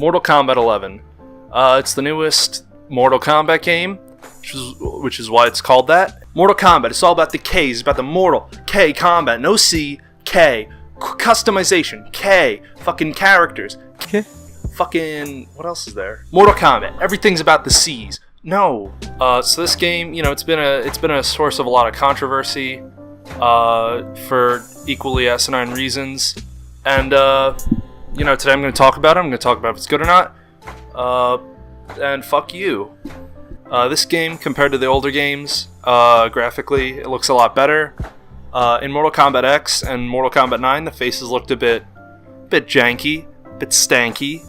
Mortal Kombat 11. It's the newest Mortal Kombat game, which is why it's called that. Mortal Kombat, it's all about the K, it's about the Mortal K combat, no C, K. Customization, K. Fucking characters, K. Fucking, what else is there? Mortal Kombat, everything's about the C's. No. So this game, it's been a source of a lot of controversy, for equally asinine reasons. And, today I'm going to talk about it. I'm going to talk about if it's good or not. And fuck you. This game, compared to the older games, graphically, it looks a lot better. In Mortal Kombat X and Mortal Kombat 9, the faces looked a bit janky, a bit stanky.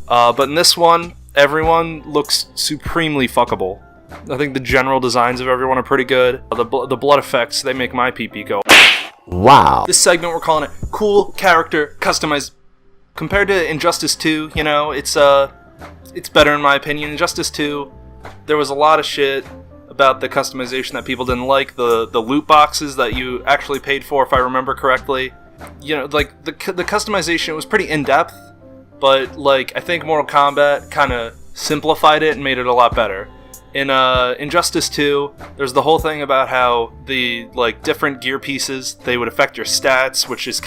But in this one, everyone looks supremely fuckable. I think the general designs of everyone are pretty good. The blood effects, they make my pee-pee go. Wow. This segment, we're calling it Cool Character Customized. Compared to Injustice 2, it's better in my opinion. Injustice 2, there was a lot of shit about the customization that people didn't like. The loot boxes that you actually paid for, if I remember correctly. The customization was pretty in-depth, but, I think Mortal Kombat kind of simplified it and made it a lot better. In Injustice 2, there's the whole thing about how the, different gear pieces, they would affect your stats, which is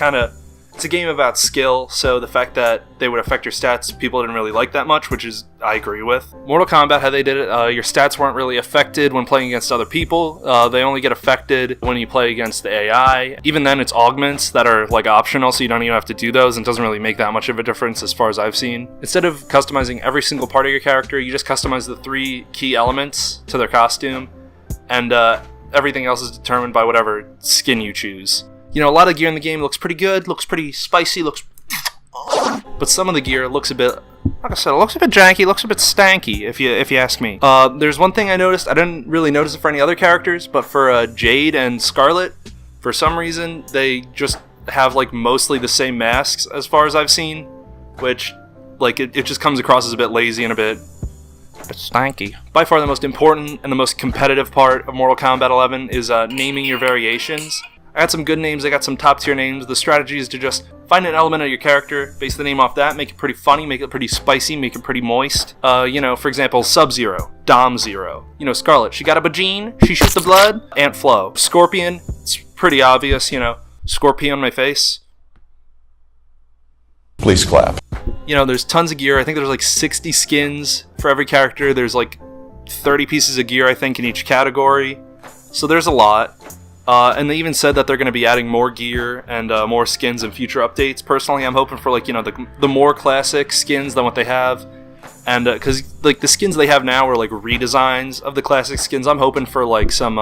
it's a game about skill, so the fact that they would affect your stats, people didn't really like that much, which is, I agree with. Mortal Kombat, how they did it, your stats weren't really affected when playing against other people. They only get affected when you play against the AI. Even then, it's augments that are, optional, so you don't even have to do those, and it doesn't really make that much of a difference as far as I've seen. Instead of customizing every single part of your character, you just customize the 3 key elements to their costume, and everything else is determined by whatever skin you choose. A lot of gear in the game looks pretty good, looks pretty spicy, but some of the gear looks a bit, like I said, it looks a bit janky, looks a bit stanky, if you ask me. There's one thing I noticed, I didn't really notice it for any other characters, but for Jade and Scarlet, for some reason, they just have, mostly the same masks, as far as I've seen, which, it just comes across as a bit lazy and a bit stanky. By far the most important and the most competitive part of Mortal Kombat 11 is naming your variations. I got some good names, I got some top tier names. The strategy is to just find an element of your character, base the name off that, make it pretty funny, make it pretty spicy, make it pretty moist. For example, Sub-Zero, Dom-Zero. Scarlet, she got a Bajine, she shoots the blood, Ant Flo. Scorpion, it's pretty obvious, Scorpion on my face. Please clap. There's tons of gear, I think there's 60 skins for every character, there's 30 pieces of gear I think in each category, so there's a lot. And they even said that they're going to be adding more gear and more skins in future updates. Personally, I'm hoping for the more classic skins than what they have, and because the skins they have now are redesigns of the classic skins. I'm hoping for some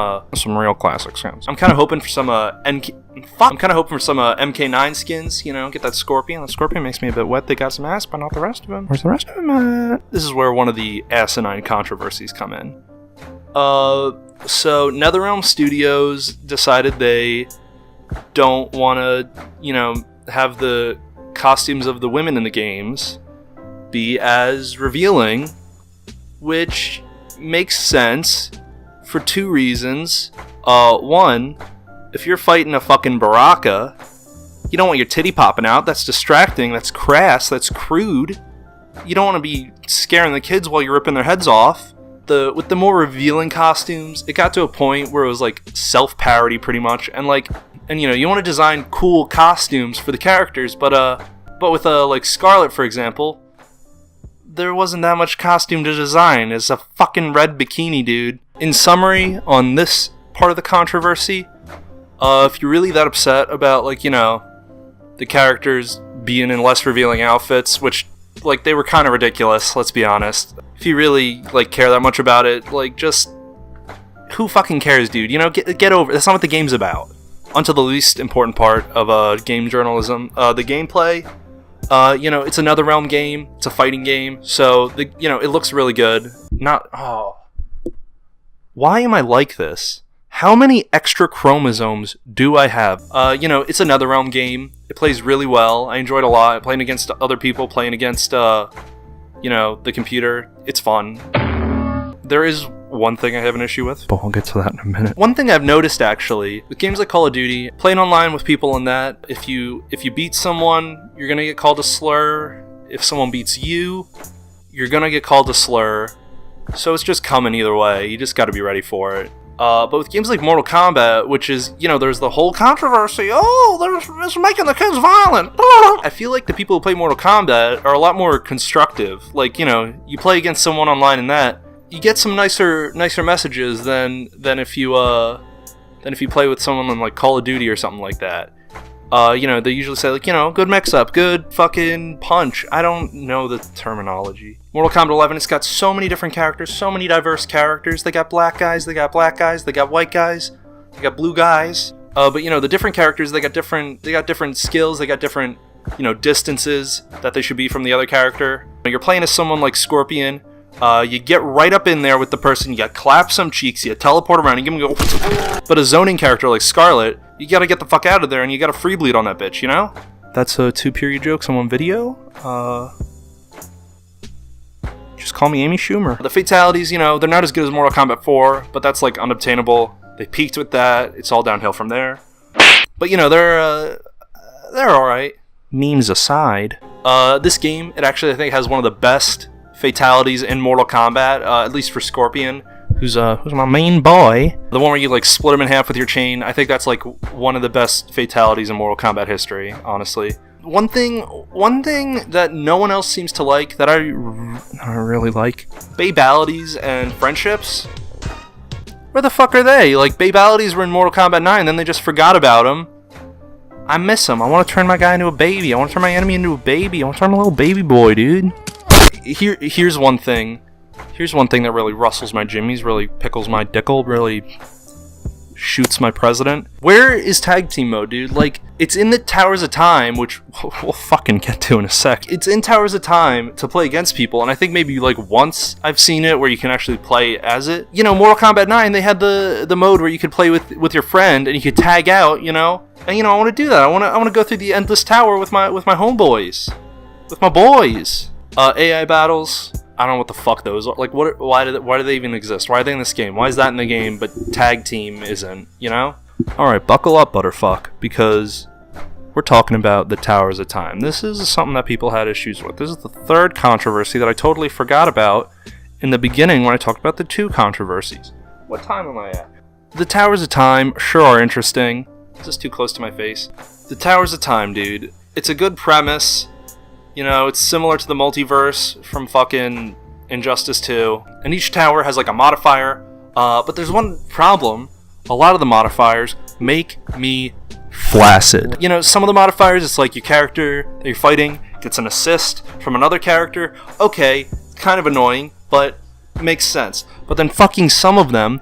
real classic skins. I'm kind of hoping for some MK9 skins. Get that Scorpion. The Scorpion makes me a bit wet. They got some ass, but not the rest of them. Where's the rest of them at? This is where one of the asinine controversies come in. So NetherRealm Studios decided they don't want to, have the costumes of the women in the games be as revealing, which makes sense for 2 reasons. One, if you're fighting a fucking Baraka, you don't want your titty popping out. That's distracting, that's crass, that's crude. You don't want to be scaring the kids while you're ripping their heads off. With the more revealing costumes, it got to a point where it was self-parody pretty much, and you want to design cool costumes for the characters, but with Scarlet, for example, there wasn't that much costume to design. It's a fucking red bikini, dude. In summary, on this part of the controversy, if you're really that upset about the characters being in less revealing outfits, which they were kind of ridiculous, let's be honest. If you really care that much about it, just who fucking cares, dude? Get over it. That's not what the game's about. Onto the least important part of game journalism, the gameplay. It's a NetherRealm game. It's a fighting game, so it looks really good. Why am I like this? How many extra chromosomes do I have? It's a NetherRealm game. It plays really well. I enjoyed it a lot. Playing against other people, playing against, the computer. It's fun. There is one thing I have an issue with, but we'll get to that in a minute. One thing I've noticed, actually, with games like Call of Duty, playing online with people in that, if you beat someone, you're gonna get called a slur. if someone beats you, you're gonna get called a slur. So it's just coming either way. You just gotta be ready for it. But with games like Mortal Kombat, which is, there's the whole controversy, it's making the kids violent. I feel like the people who play Mortal Kombat are a lot more constructive. Like, you play against someone online and that, you get some nicer messages than if you play with someone on like Call of Duty or something like that. They usually say like, good mix-up, good fucking punch. I don't know the terminology. Mortal Kombat 11, it's got so many different characters, so many diverse characters. They got black guys, they got white guys, they got blue guys. But the different characters, they got different skills, they got different, distances that they should be from the other character. When you're playing as someone like Scorpion, you get right up in there with the person, you clap some cheeks, you teleport around, and give them go. But a zoning character like Scarlet, you gotta get the fuck out of there, and you gotta free bleed on that bitch, That's 2 period jokes in one video. Just call me Amy Schumer. The fatalities, they're not as good as Mortal Kombat 4, but that's like unobtainable. They peaked with that. It's all downhill from there. But they're alright. Memes aside, this game, it actually I think has one of the best fatalities in Mortal Kombat, at least for Scorpion, who's my main boy. The one where you like split him in half with your chain. I think that's like one of the best fatalities in Mortal Kombat history, honestly. One thing that no one else seems to like that I really like, babalities and friendships. Where the fuck are they? Like, babalities were in Mortal Kombat 9, then they just forgot about them. I miss them. I want to turn my guy into a baby. I want to turn my enemy into a baby. I want to turn him a little baby boy, dude. Here's one thing. Here's one thing that really rustles my jimmies, really pickles my dickle, really shoots my president. Where is tag team mode, dude? Like, it's in the Towers of Time, which we'll fucking get to in a sec. It's in Towers of Time to play against people, and I think maybe like once I've seen it where you can actually play as it. Mortal Kombat 9, they had the mode where you could play with your friend and you could tag out, And I want to do that. I want to go through the endless tower with my homeboys, with my boys. AI battles, I don't know what the fuck those are. Like, why do they even exist? Why are they in this game? Why is that in the game, but tag team isn't, Alright, buckle up, Butterfuck, because we're talking about the Towers of Time. This is something that people had issues with. This is the third controversy that I totally forgot about in the beginning when I talked about the 2 controversies. What time am I at? The Towers of Time sure are interesting. Is this too close to my face? The Towers of Time, dude. It's a good premise. It's similar to the multiverse from fucking Injustice 2. And each tower has like a modifier. But there's one problem. A lot of the modifiers make me flaccid. Some of the modifiers, it's like your character that you're fighting gets an assist from another character. Okay, kind of annoying, but makes sense. But then fucking some of them,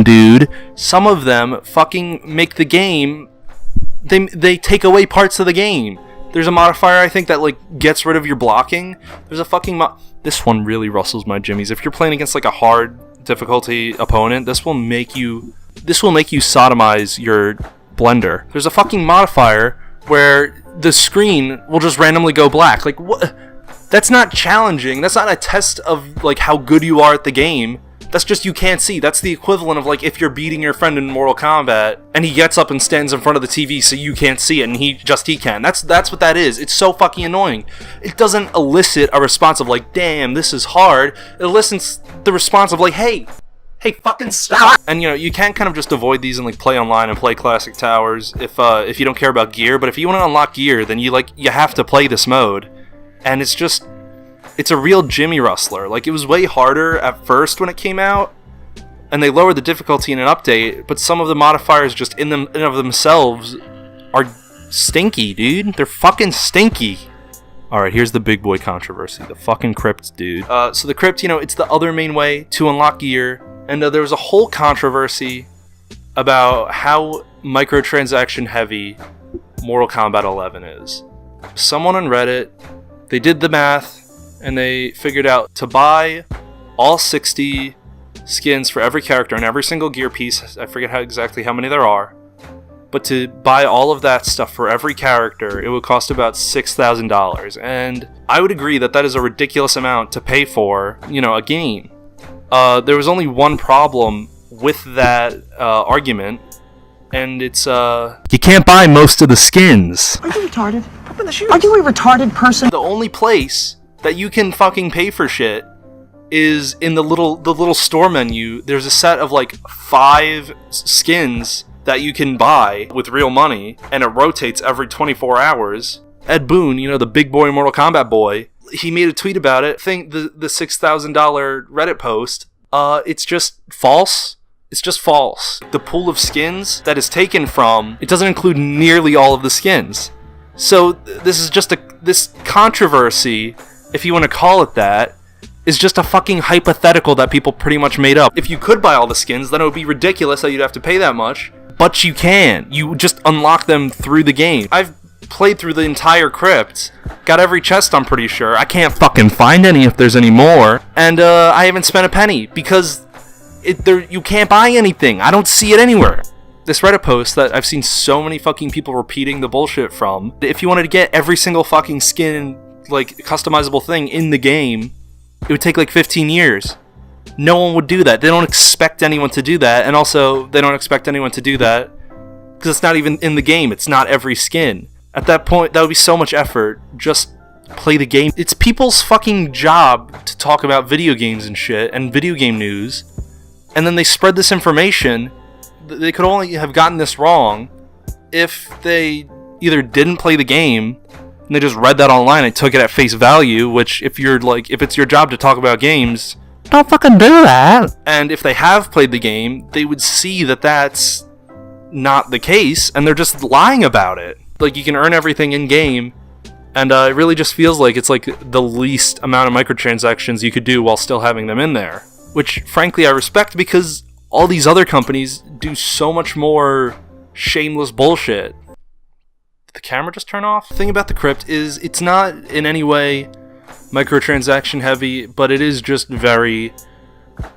dude, some of them fucking make the game, they take away parts of the game. There's a modifier, I think, that like gets rid of your blocking. There's a fucking this one really rustles my jimmies. If you're playing against like a hard difficulty opponent, this will make you sodomize your blender. There's a fucking modifier where the screen will just randomly go black. Like, what? That's not challenging. That's not a test of like how good you are at the game. That's just you can't see. That's the equivalent of like if you're beating your friend in Mortal Kombat and he gets up and stands in front of the TV so you can't see it and he can. That's what that is. It's so fucking annoying. It doesn't elicit a response of like, damn, this is hard. It elicits the response of like, hey, fucking stop. And you can't kind of just avoid these and like play online and play classic towers if you don't care about gear. But if you want to unlock gear, then you have to play this mode. And it's a real Jimmy Rustler. Like, it was way harder at first when it came out, and they lowered the difficulty in an update, but some of the modifiers just in and of themselves are stinky, dude. They're fucking stinky. Alright, here's the big boy controversy. The fucking crypt, dude. So the crypt, it's the other main way to unlock gear, and there was a whole controversy about how microtransaction heavy Mortal Kombat 11 is. Someone on Reddit, they did the math, and they figured out to buy all 60 skins for every character and every single gear piece, I forget exactly how many there are, but to buy all of that stuff for every character, it would cost about $6,000, and I would agree that is a ridiculous amount to pay for, a game. There was only one problem with that argument, and it's, you can't buy most of the skins. Are you retarded? Open the shoes. Are you a retarded person? The only place that you can fucking pay for shit is in the little store menu. There's a set of like 5 skins that you can buy with real money, and it rotates every 24 hours. Ed Boon, you know, the big boy Mortal Kombat boy, he made a tweet about it. Think the $6,000 Reddit post. It's just false. It's just false. The pool of skins that is taken from, it doesn't include nearly all of the skins. So this is just this controversy, if you want to call it that, is just a fucking hypothetical that people pretty much made up. If you could buy all the skins, then it would be ridiculous that you'd have to pay that much. But you can. You just unlock them through the game. I've played through the entire crypt. Got every chest, I'm pretty sure. I can't fucking find any if there's any more. And I haven't spent a penny because you can't buy anything. I don't see it anywhere. This Reddit post that I've seen so many fucking people repeating the bullshit from. If you wanted to get every single fucking skin, like, customizable thing in the game, it would take like 15 years. No one would do that. They don't expect anyone to do that. And also, they don't expect anyone to do that because it's not even in the game. It's not every skin. At that point, that would be so much effort. Just play the game. It's people's fucking job to talk about video games and shit and video game news. And then they spread this information. They could only have gotten this wrong if they either didn't play the game and they just read that online and took it at face value, which if it's your job to talk about games, don't fucking do that. And if they have played the game, they would see that that's not the case and they're just lying about it. Like, you can earn everything in game, and it really just feels like it's like the least amount of microtransactions you could do while still having them in there. Which, frankly, I respect because all these other companies do so much more shameless bullshit. Did the camera just turn off? The thing about the crypt is it's not in any way microtransaction heavy, but it is just very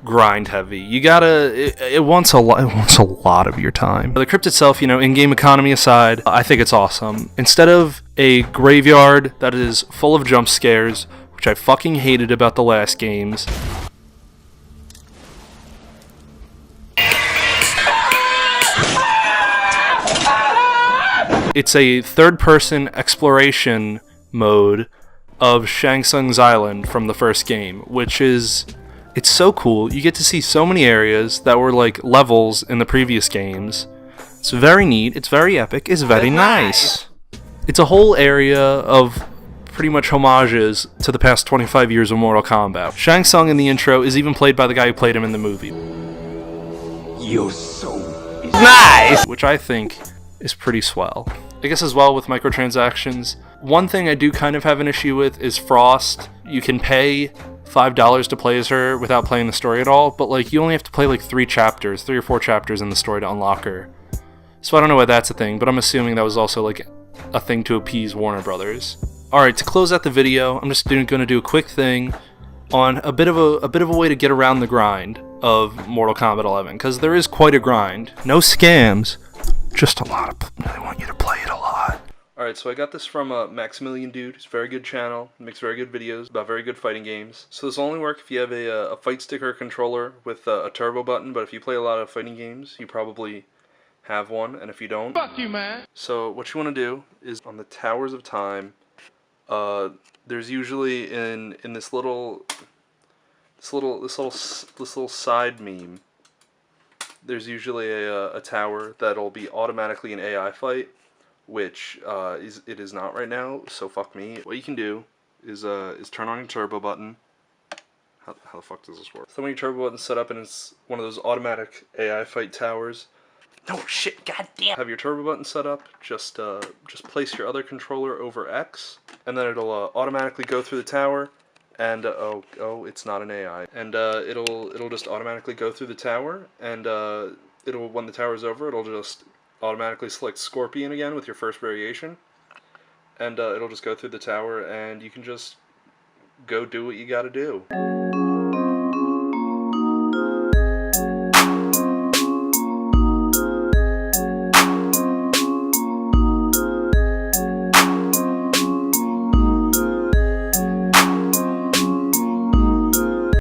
grind heavy. You gotta, it wants a lot of your time. The crypt itself, you know, in-game economy aside, I think it's awesome. Instead of a graveyard that is full of jump scares, which I fucking hated about the last games, it's a third-person exploration mode of Shang Tsung's Island from the first game, which is, it's so cool. You get to see so many areas that were like levels in the previous games. It's very neat, it's very epic, it's very nice. It's a whole area of pretty much homages to the past 25 years of Mortal Kombat. Shang Tsung in the intro is even played by the guy who played him in the movie. You're so nice! Which I think is pretty swell. I guess as well with microtransactions, one thing I do kind of have an issue with is Frost. You can pay $5 to play as her without playing the story at all, but like you only have to play like 3 or 4 chapters in the story to unlock her. So I don't know why that's a thing, but I'm assuming that was also like a thing to appease Warner Brothers. Alright, to close out the video, I'm just going to do a quick thing on a bit of a way to get around the grind of Mortal Kombat 11, because there is quite a grind. No scams, just a lot of, I want you to play it a lot. Alright, so I got this from Maximilian Dude. It's a very good channel, makes very good videos about very good fighting games. So this will only work if you have a fight stick or controller with a turbo button, but if you play a lot of fighting games, you probably have one, and if you don't, fuck you, man. So what you want to do is on the Towers of Time, there's usually in this little side meme, there's usually a tower that'll be automatically an AI fight, which it is not right now, so fuck me. What you can do is turn on your turbo button. How the fuck does this work? So when your turbo button's set up and it's one of those automatic AI fight towers. No shit, goddamn. Have your turbo button set up. Just place your other controller over X, and then it'll automatically go through the tower. And oh, it's not an AI. And it'll just automatically go through the tower, and when the tower's over, it'll just automatically select Scorpion again with your first variation, and it'll just go through the tower, and you can just go do what you gotta do.